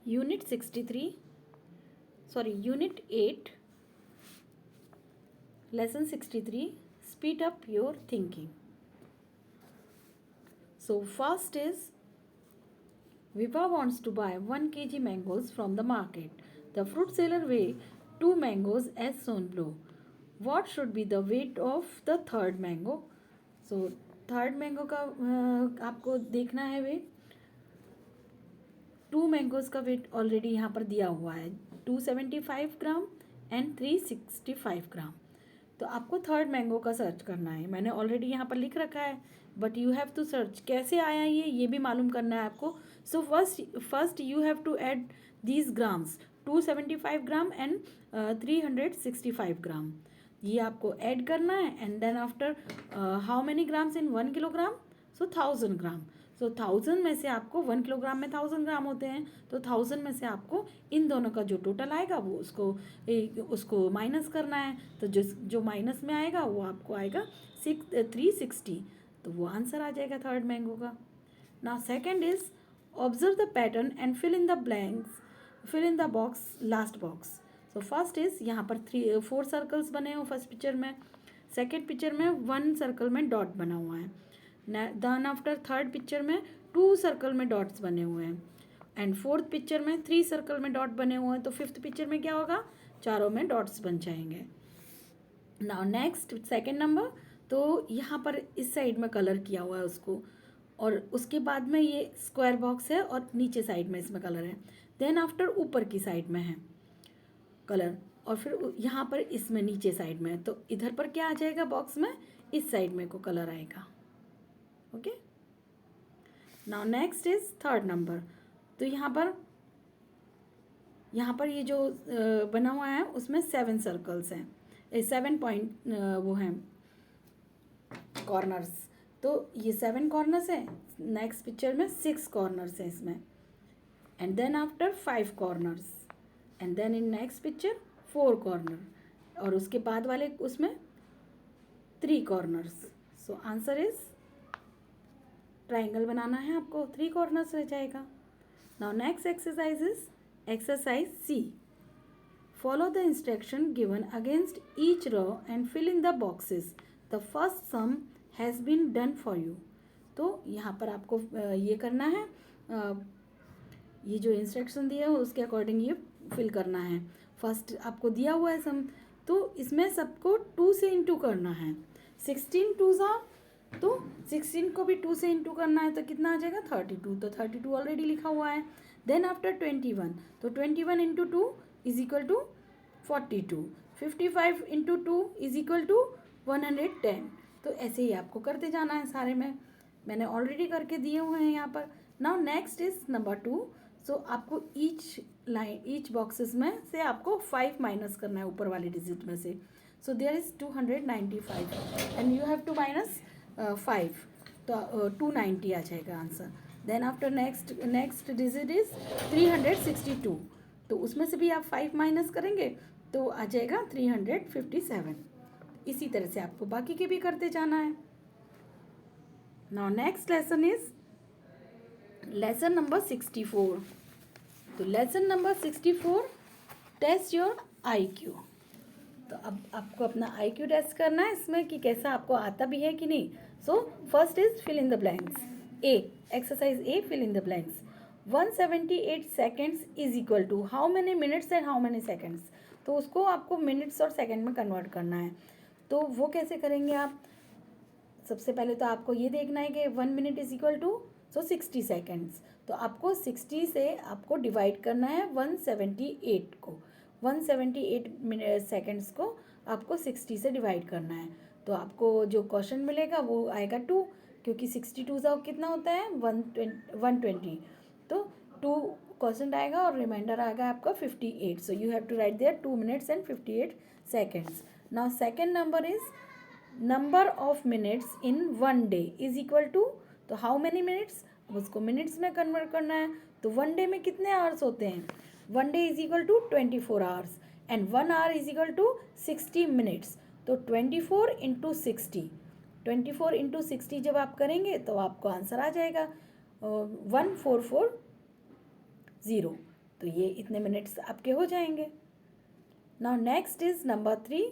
Unit 63, sorry, Unit 8, Lesson 63, Speed up your thinking. So first is, Viva wants to buy 1 kg mangoes from the market. The fruit seller weigh 2 mangoes as shown below. What should be the weight of the third mango? So third mango का आपको देखना है wait. 2 mangoes का wait already यहाँ पर दिया हुआ है 275 ग्राम एंड 365 ग्राम. तो आपको थर्ड मैंगो का सर्च करना है. मैंने ऑलरेडी यहाँ पर लिख रखा है, but you have to search. कैसे आया ये भी मालूम करना है आपको. So first you have to add these grams 275 gram and 365 gram. ये आपको ऐड करना है. And then after how many grams in 1 kilogram. So 1000 gram. So 1000 में से आपको 1 किलोग्राम में 1000 ग्राम होते हैं. तो 1000 में से आपको इन दोनों का जो टोटल आएगा वो उसको माइनस करना है. तो जो माइनस में आएगा वो आपको आएगा 360. तो वो आंसर आ जाएगा थर्ड मैंगो का. Now second is, observe the pattern and fill in the blanks, fill in the box, last box. So first is, यहाँ पर 4 सर्कल्स बने हुए फर्स्ट पिक्चर में. सेकेंड पिक्चर में 1 सर्कल में डॉट बना हुआ है. देन आफ्टर थर्ड पिक्चर में 2 सर्कल में डॉट्स बने हुए हैं. एंड फोर्थ पिक्चर में 3 सर्कल में डॉट बने हुए हैं. तो फिफ्थ पिक्चर में क्या होगा, चारों में डॉट्स बन जाएंगे. Now next second number. तो यहाँ पर इस साइड में कलर किया हुआ है उसको, और उसके बाद में ये स्क्वायर बॉक्स है और नीचे साइड में इसमें कलर है. देन आफ्टर ऊपर की साइड में है कलर, और फिर यहाँ पर इसमें नीचे साइड में. तो इधर पर क्या आ जाएगा बॉक्स में, इस साइड में को कलर आएगा. Okay. Now next is third number. तो यहाँ पर ये जो बना हुआ है उसमें 7 सर्कल्स हैं, 7 पॉइंट वो हैं कॉर्नर्स. तो ये 7 कॉर्नर्स हैं. नेक्स्ट पिक्चर में 6 कॉर्नर्स हैं इसमें. And then after 5 corners. And then in next picture 4 corner. और उसके बाद वाले उसमें 3 corners. So answer is, triangle बनाना है आपको, 3 कॉर्नर्स रह जाएगा. Now next exercise is exercise C. Follow the instruction given against each row and fill in the boxes. The first sum has been done for you. तो यहाँ पर आपको ये करना है, ये जो इंस्ट्रक्शन दिया है उसके अकॉर्डिंग ये फिल करना है. फर्स्ट आपको दिया हुआ है सम, तो इसमें सबको 2 से इंटू करना है. 16 2 ज़ा, तो 16 को भी 2 से इंटू करना है. तो कितना आ जाएगा 32. तो 32 ऑलरेडी लिखा हुआ है. देन आफ्टर 21, तो 21 into 2 is equal to 42. 55 into 2 is equal to 110. तो ऐसे ही आपको करते जाना है सारे में. मैंने ऑलरेडी करके दिए हुए हैं यहाँ पर. Now next is number 2. सो आपको ईच बॉक्सेस में से आपको 5 माइनस करना है ऊपर वाले डिजिट में से. So there is 295 and you have to minus 5. तो 290 आ जाएगा answer. Then after next digit is 362. तो उसमें से भी आप 5 माइनस करेंगे तो आ जाएगा 357. इसी तरह से आपको बाकी के भी करते जाना है. Now next lesson is lesson number 64. तो lesson number 64, test your IQ. तो अब आपको अपना IQ टेस्ट करना है इसमें कि कैसा आपको आता भी है कि नहीं. So first is fill in the blanks. Exercise A, fill in the blanks. 178 seconds is equal to how many minutes and how many seconds. तो उसको आपको मिनट्स और सेकेंड में कन्वर्ट करना है. तो वो कैसे करेंगे आप. सबसे पहले तो आपको ये देखना है कि 1 minute is equal to 60 seconds. तो आपको 60 से आपको डिवाइड करना है 178 को. 178 मिनट सेकेंड्स को आपको 60 से डिवाइड करना है. तो आपको जो क्वेश्चन मिलेगा वो आएगा 2, क्योंकि 62 का कितना होता है 120. तो 2 क्वेश्चन आएगा और रिमाइंडर आएगा आपका 58. So you have to write there 2 minutes and 58 seconds. Now second number is number of minutes in 1 day is equal to. तो हाउ मैनी मिनट्स, उसको मिनट्स में कन्वर्ट करना है. तो 1 डे में कितने आवर्स होते हैं. 1 day is equal to 24 hours and 1 hour is equal to 60 minutes. तो 24 इंटू 60, 24 इंटू 60 जब आप करेंगे तो आपको आंसर आ जाएगा 1440. तो ये इतने मिनट्स आपके हो जाएंगे. Now next is number 3.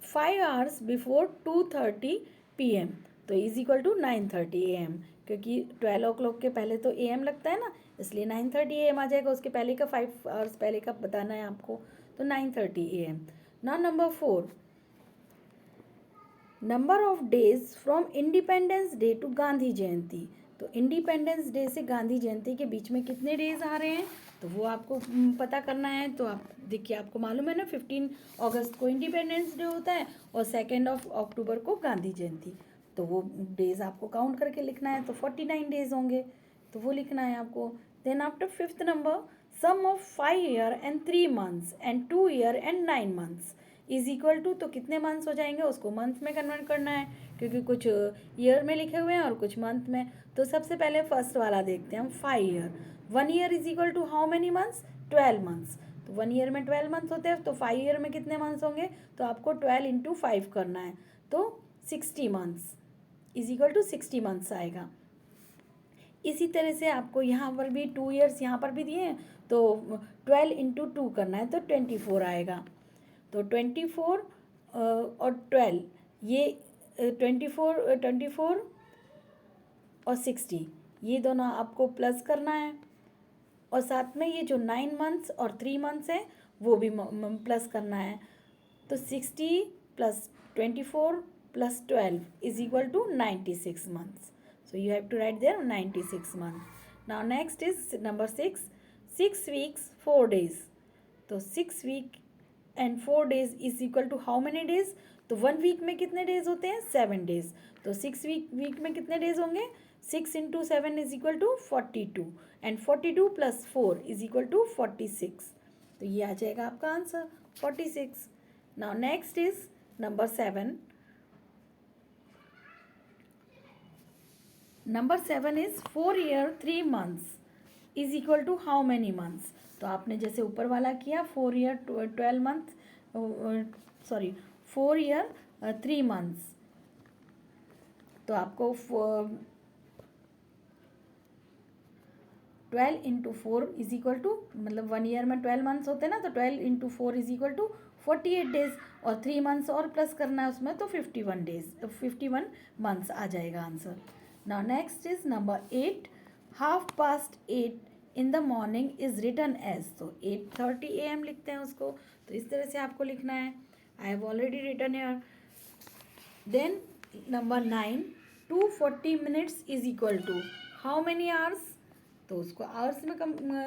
5 hours before 2:30 PM तो इज इक्वल टू 9:30 AM, क्योंकि 12 o'clock के पहले तो AM लगता है ना, इसलिए 9:30 AM आ जाएगा. उसके पहले का 5 hours पहले का बताना है आपको, तो 9:30 AM. ना number 4, number of days from Independence Day to Gandhi Jayanti. तो इंडिपेंडेंस डे से गांधी जयंती के बीच में कितने डेज आ रहे हैं, तो वो आपको पता करना है. तो आप देखिए, आपको मालूम है ना 15 अगस्त को इंडिपेंडेंस डे होता है और 2 अक्टूबर को गांधी जयंती. तो वो डेज आपको काउंट करके लिखना है, तो 49 डेज होंगे, तो वो लिखना है आपको. Then after 5th number, sum of 5 year and 3 months and 2 year and 9 months is equal to, तो कितने मंथ्स हो जाएंगे उसको मंथ में कन्वर्ट करना है, क्योंकि कुछ ईयर में लिखे हुए हैं और कुछ मंथ में. तो सबसे पहले फर्स्ट वाला देखते हैं हम, 5 year. 1 year is equal to how many months, 12 months. तो 1 year में 12 मंथ्स होते हैं, तो 5 year में कितने मंथ्स होंगे, तो आपको 12 इंटू 5 करना है, तो 60 months is equal to 60 months आएगा. इसी तरह से आपको यहाँ पर भी 2 years यहाँ पर भी दिए हैं, तो 12 इंटू 2 करना है, तो 24 आएगा. तो 24 और 12, ये 24 और 60 ये दोनों आपको प्लस करना है, और साथ में ये जो 9 months और 3 months है वो भी प्लस करना है. तो 60 plus 24 plus 12 is equal to 96 months. So you have to write there 96 months. Now next is number 6. 6 weeks 4 days. तो 6 week and 4 days is equal to how many days? तो 1 week में कितने डेज होते हैं, 7 days. तो 6 week में कितने days होंगे, 6 into 7 is equal to 42 and 42 plus 4 is equal to 46. तो ये आ जाएगा आपका answer 46. Now next is number 7. Number 7 is 4 year 3 months is equal to how many months. तो आपने जैसे ऊपर वाला किया 4 year 12 months, 4 year 3 months, तो आपको 12 इंटू 4 इज इक्वल टू, मतलब 1 year में 12 months होते हैं ना, तो 12 into 4 is equal to 48 days, और 3 months और प्लस करना है उसमें, तो 51 days, तो 51 months आ जाएगा answer. Now next is number 8. 8:30 in the morning is written as. तो 8:30 AM लिखते हैं उसको, तो इस तरह से आपको लिखना है. I have already written here. Then number 9. 2:40 minutes is equal to how many hours. तो उसको आवर्स में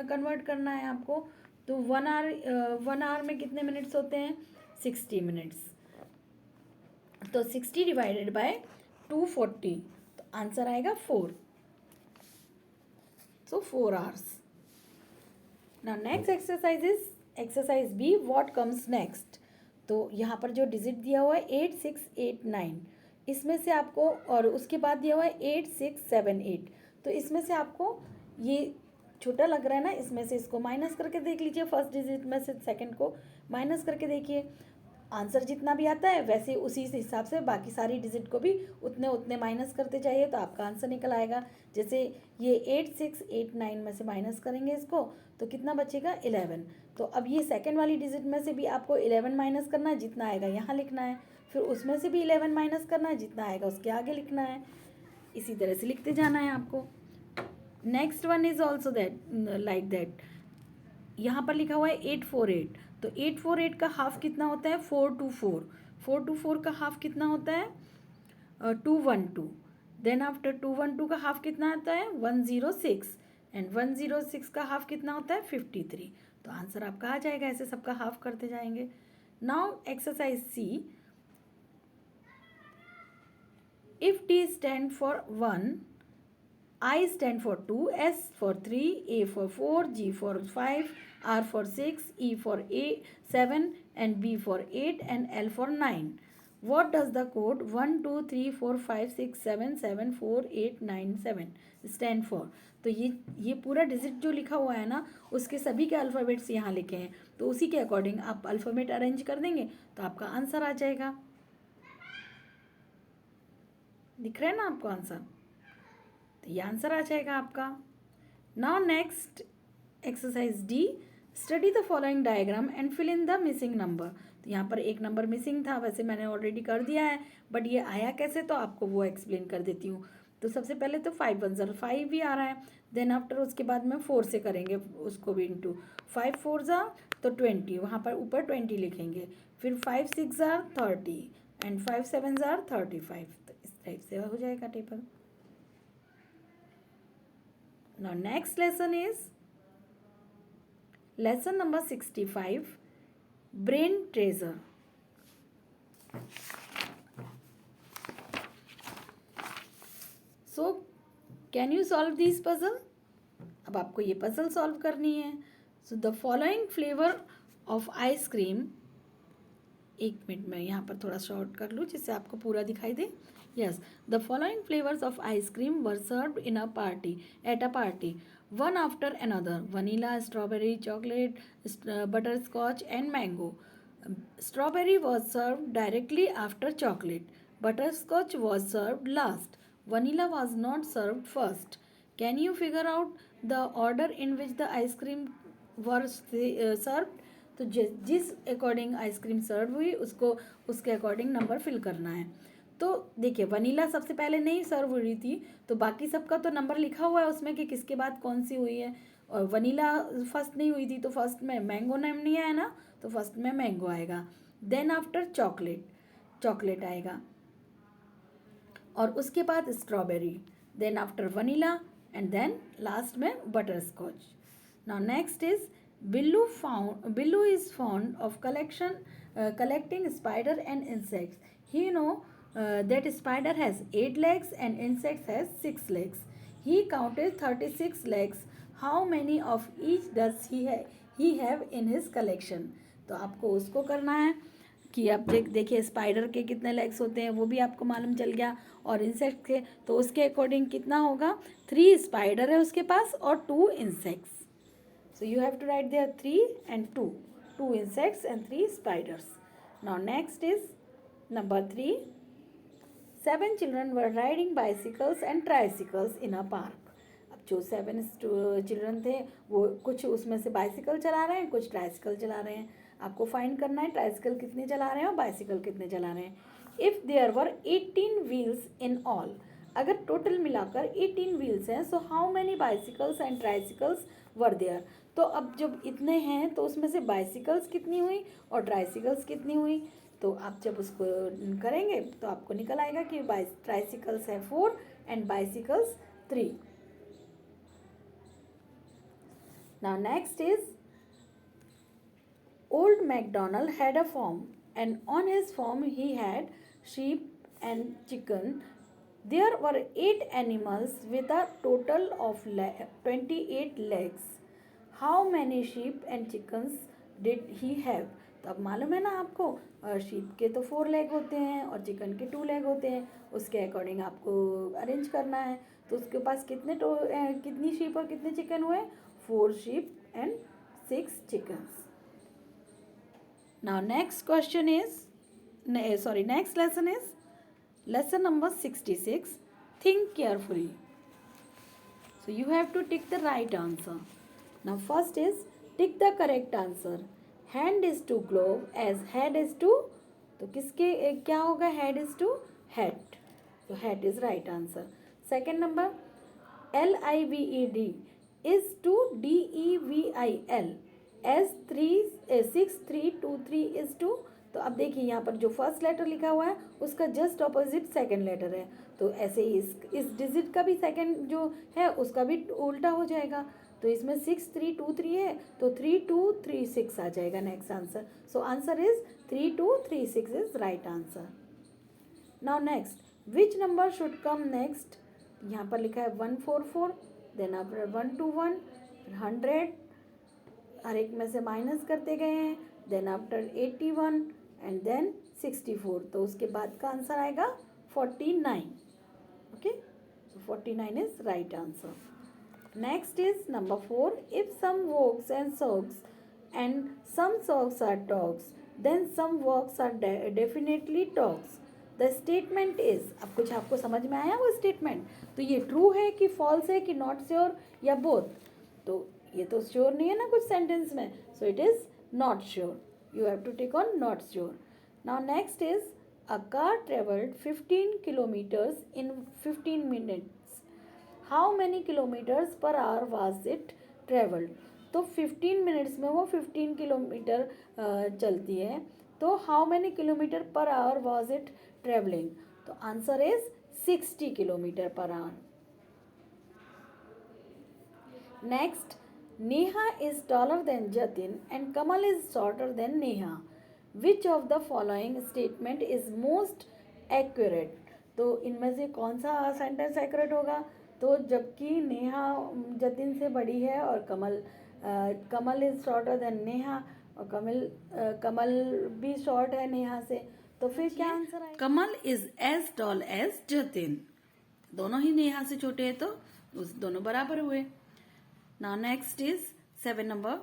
कन्वर्ट करना है आपको. तो 1 hour में कितने मिनट्स होते हैं, 60 minutes. तो 60 डिवाइडेड बाय 240, तो आंसर आएगा 4. So 4 hours. Now next exercise is exercise B. What comes next? तो यहाँ पर जो डिजिट दिया हुआ है 8 6 8 9, इसमें से आपको, और उसके बाद दिया हुआ है 8 6 7 8, तो इसमें से आपको ये छोटा लग रहा है ना, इसमें से इसको माइनस करके देख लीजिए. फर्स्ट डिजिट में से सेकंड को माइनस करके देखिए. आंसर जितना भी आता है वैसे उसी हिसाब से बाकी सारी डिजिट को भी उतने उतने माइनस करते जाइए, तो आपका आंसर निकल आएगा. जैसे ये 8 6 8 9 में से माइनस करेंगे इसको, तो कितना बचेगा, 11. तो अब ये सेकंड वाली डिजिट में से भी आपको 11 माइनस करना है, जितना आएगा यहाँ लिखना है. फिर उसमें से भी 11 माइनस करना है, जितना आएगा उसके आगे लिखना है. इसी तरह से लिखते जाना है आपको. Next one is also that like that. यहाँ पर लिखा हुआ है 848. तो 848 का हाफ कितना होता है, 424. 424 का हाफ कितना होता है, 212. देन आफ्टर 212 का हाफ कितना आता है, 106. एंड 106 का हाफ कितना होता है, 53. तो आंसर आपका आ जाएगा. ऐसे सबका हाफ करते जाएंगे. Now exercise C. If T stand for 1, I stand for 2, S for 3, A for 4, G for 5, R for 6, E for 7, and B for 8, and L for 9. What does the code 1 2 3 4 5 6 7 7 4 8 9 7 stand for? तो ये पूरा digit जो लिखा हुआ है ना, उसके सभी के अल्फ़ाबेट्स यहाँ लिखे हैं, तो उसी के अकॉर्डिंग आप अल्फ़ाबेट अरेंज कर देंगे तो आपका आंसर आ जाएगा. दिख रहा है ना आपको आंसर, तो ये आंसर आ जाएगा आपका. Now next exercise D, study the following diagram and fill in the missing number. तो यहाँ पर एक नंबर मिसिंग था, वैसे मैंने ऑलरेडी कर दिया है, बट ये आया कैसे तो आपको वो एक्सप्लेन कर देती हूँ. तो सबसे पहले तो 5 1 5 ही आ रहा है. देन आफ्टर उसके बाद में 4 से करेंगे उसको भी इंटू. 5 4 तो 20, वहाँ पर ऊपर 20 लिखेंगे. फिर 5 6 30 एंड 5 7 35. तो इस टाइप से हो जाएगा table. Now next lesson is lesson number 65, brain treasure. So can you solve these puzzle? अब आपको ये पजल सॉल्व करनी है. So the following flavour of ice cream, एक मिनट में यहाँ पर थोड़ा शॉर्ट कर लूँ जिससे आपको पूरा दिखाई दे. Yes, the following flavors of ice cream were served in a party, at a party, one after another: vanilla, strawberry, chocolate, butterscotch, and mango. Strawberry was served directly after chocolate. Butterscotch was served last. Vanilla was not served first. Can you figure out the order in which the ice cream were served? तो जिस according ice cream सर्व हुई उसको उसके according number fill करना है. तो देखिए vanilla सबसे पहले नहीं सर्व हो रही थी, तो बाकी सबका तो नंबर लिखा हुआ है उसमें कि किसके बाद कौन सी हुई है. और वनीला फर्स्ट नहीं हुई थी तो फर्स्ट में मैंगो नेम नहीं आया ना, तो फर्स्ट में मैंगो आएगा. देन आफ्टर चॉकलेट, चॉकलेट आएगा. और उसके बाद strawberry. Then after vanilla and then last में butterscotch. Now next is Billu is found of collecting spider and insects. He know that spider has 8 legs and insects has 6 legs. He counted 36 legs. How many of each does he have in his collection? तो आपको उसको करना है कि आप देखिए spider के कितने लेग्स होते हैं वो भी आपको मालूम चल गया, और इंसेक्ट के तो उसके अकॉर्डिंग कितना होगा. 3 स्पाइडर है उसके पास और 2 insects. So you have to write there 3 and 2. 2 insects and 3 spiders. Now next is number 3. 7 children were riding bicycles and tricycles in a park. अब जो 7 चिल्ड्रन थे वो कुछ उसमें से बाइसिकल चला रहे हैं, कुछ ट्राइसिकल चला रहे हैं. आपको फाइंड करना है ट्राइसिकल कितने चला रहे हैं और बाइसिकल कितने चला रहे हैं. If there were 18 wheels in all, अगर टोटल मिलाकर 18 व्हील्स हैं, so how many bicycles and tricycles were there. तो अब जब इतने हैं तो उसमें से बाइसिकल्स कितनी हुई और ट्राइसिकल्स कितनी हुई. तो आप जब उसको करेंगे तो आपको निकल आएगा कि ट्राइसिकल्स है 4 and bicycles 3. Now next is old McDonald had a farm and on his farm he had sheep and chicken. There were 8 animals with a total of 28 legs. How many sheep and chickens did he have? तो अब मालूम है ना आपको, sheep के तो 4 leg होते हैं और चिकन के 2 लेग होते हैं. उसके अकॉर्डिंग आपको अरेंज करना है. तो उसके पास कितनी शीप और कितने चिकन हुए? 4 sheep and 6 chickens. Now next question is next lesson is lesson number 66. Think carefully. So you have to tick the right answer. Now first is tick the correct answer. Hand is to glove as head is to, तो किसके क्या होगा? head is to hat. So hat is right answer. Second number, LIVED is to DEVIL as 6 3 2 3 is to. तो अब देखिए यहाँ पर जो फर्स्ट लेटर लिखा हुआ है उसका जस्ट ऑपोजिट सेकंड लेटर है. तो ऐसे ही इस डिजिट का भी सेकंड जो है उसका भी उल्टा हो जाएगा. तो इसमें 6 3 2 3 है तो 3 2 3 6 आ जाएगा next answer. So answer is 3 2 3 6 is right answer. Now next, which number should come next? यहाँ पर लिखा है 144, देन आफ्टर 121, 100, हर एक में से माइनस करते गए हैं, देन आफ्टर 81 एंड देन 64. तो उसके बाद का आंसर आएगा 49. Okay, so 49 is right answer. Next is number 4. If some walks and socks and some socks are dogs, then some walks are definitely dogs. The statement is, अब कुछ आपको समझ में आया वो स्टेटमेंट, तो ये ट्रू है कि फॉल्स है कि नॉट श्योर या बोथ, तो ये तो श्योर नहीं है ना कुछ सेंटेंस में, so it is not sure, you have to take on not sure. Now next is a car travelled 15 kilometres in 15 minutes, how many kilometres per hour was it travelled. तो 15 minutes में वो 15 kilometre चलती है, तो how many kilometre per hour was it travelling, तो answer is 60 kilometre per hour. Next, Neha is taller than Jatin and Kamal is shorter than Neha, which of the following statement is most accurate. तो इनमें से कौन सा सेंटेंस एक्यूरेट होगा, तो जबकि नेहा जतिन से बड़ी है और कमल इज शॉर्टर देन नेहा, और कमल भी शॉर्ट है नेहा से, तो फिर क्या आंसर आएगा. Kamal is as tall as Jatin, दोनों ही नेहा से छोटे हैं तो उस दोनों बराबर हुए. Now next is 7 number.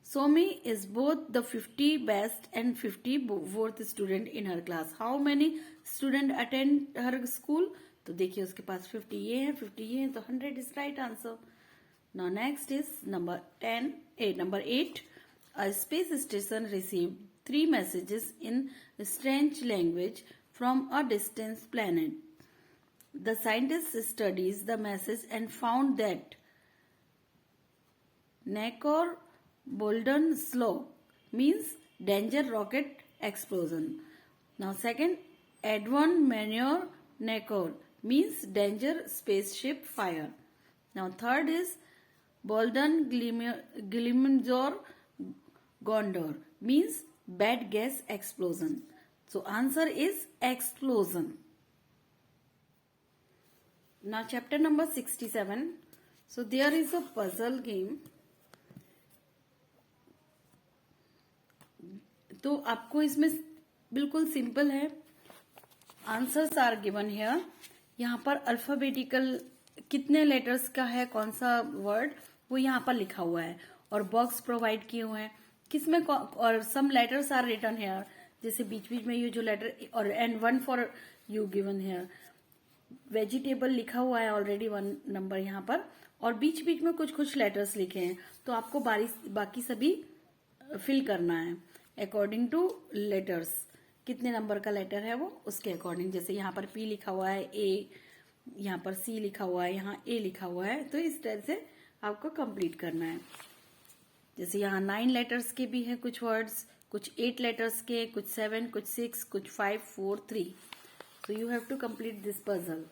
Somi is both the 50 best and 54th student in her class. How many student attend her school? तो देखिए उसके पास 50 ये है 50 ये है, तो 100 is right answer. Now next is number 8. A space station received 3 messages in strange language from a distant planet. The scientist studies the message and found that Nakor Bolden slow means danger rocket explosion. Now second, Edwin Manure Nakor means danger spaceship fire. Now third is Bolden Glimjor Gondor means bad gas explosion. So answer is explosion. Now chapter number 67. So there is a puzzle game. तो आपको इसमें बिल्कुल simple है, answers are given here. यहाँ पर alphabetical कितने letters का है कौन सा वर्ड वो यहाँ पर लिखा हुआ है, और बॉक्स प्रोवाइड किए हुए हैं किसमें, और some letters are written here, जैसे बीच बीच में ये जो लेटर और and 1 for you given here. Vegetable लिखा हुआ है ऑलरेडी 1 नंबर यहाँ पर, और बीच बीच में कुछ कुछ लेटर्स लिखे हैं, तो आपको बाकी सभी फिल करना है अकॉर्डिंग टू लेटर्स, कितने नंबर का लेटर है वो उसके अकॉर्डिंग. जैसे यहाँ पर पी लिखा हुआ है, ए, यहाँ पर सी लिखा हुआ है, यहाँ ए लिखा हुआ है, तो इस तरह से आपको कंप्लीट करना है. जैसे यहाँ 9 लेटर्स के भी हैं कुछ वर्ड्स, कुछ 8 लेटर्स के, कुछ 7, कुछ 6, कुछ 5, 4, 3. So you have to complete this puzzle.